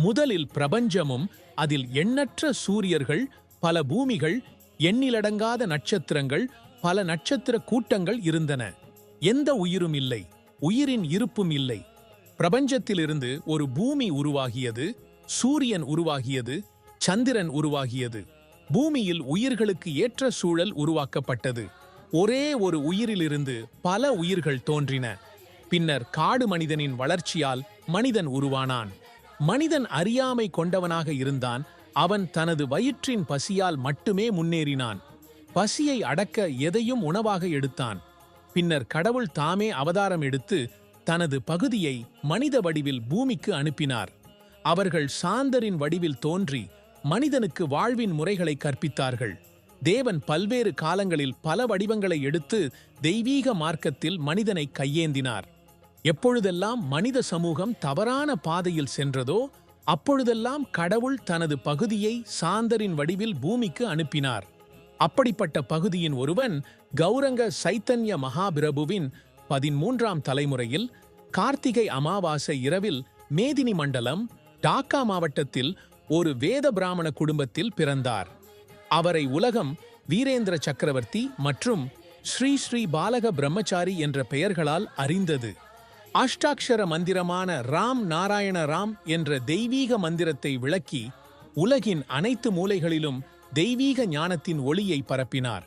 முதலில் பிரபஞ்சமும் அதில் எண்ணற்ற சூரியர்கள், பல பூமிகள், எண்ணிலடங்காத நட்சத்திரங்கள், பல நட்சத்திர கூட்டங்கள் இருந்தன. எந்த உயிரும் இல்லை, உயிரின் இருப்பும் இல்லை. பிரபஞ்சத்திலிருந்து ஒரு பூமி உருவாகியது, சூரியன் உருவாகியது, சந்திரன் உருவாகியது. பூமியில் உயிர்களுக்கு ஏற்ற சூழல் உருவாக்கப்பட்டது. ஒரே ஒரு உயிரிலிருந்து பல உயிர்கள் தோன்றின. பின்னர் காடு மனிதனின் வளர்ச்சியால் மனிதன் உருவானான். மனிதன் அறியாமை கொண்டவனாக இருந்தான். அவன் தனது வயிற்றின் பசியால் மட்டுமே முன்னேறினான். பசியை அடக்க எதையும் உணவாக எடுத்தான். பின்னர் கடவுள் தாமே அவதாரம் எடுத்து தனது பகுதியை மனித வடிவில் பூமிக்கு அனுப்பினார். அவர்கள் சாந்தரின் வடிவில் தோன்றி மனிதனுக்கு வாழ்வின் முறைகளை கற்பித்தார்கள். தேவன் பல்வேறு காலங்களில் பல வடிவங்களை எடுத்து தெய்வீக மார்க்கத்தில் மனிதனை கையேந்தினார். எப்பொழுதெல்லாம் மனித சமூகம் தவறான பாதையில் சென்றதோ அப்பொழுதெல்லாம் கடவுள் தனது பகுதியை சாந்தரின் வடிவில் பூமிக்கு அனுப்பினார். அப்படிப்பட்ட பகுதியின் ஒருவன் கௌரங்க சைத்தன்ய மகாபிரபுவின் 13ஆம் தலைமுறையில் கார்த்திகை அமாவாசை இரவில் மேதினி மண்டலம், டாக்கா மாவட்டத்தில் ஒரு வேத பிராமண குடும்பத்தில் பிறந்தார். அவரை உலகம் வீரேந்திர சக்கரவர்த்தி மற்றும் ஸ்ரீ ஸ்ரீ பாலக பிரம்மச்சாரி என்ற பெயர்களால் அறிந்தது. அஷ்டாக்ஷர மந்திரமான ராம் நாராயண ராம் என்ற தெய்வீக மந்திரத்தை விளக்கி உலகின் அனைத்து மூலைகளிலும் தெய்வீக ஞானத்தின் ஒளியை பரப்பினார்.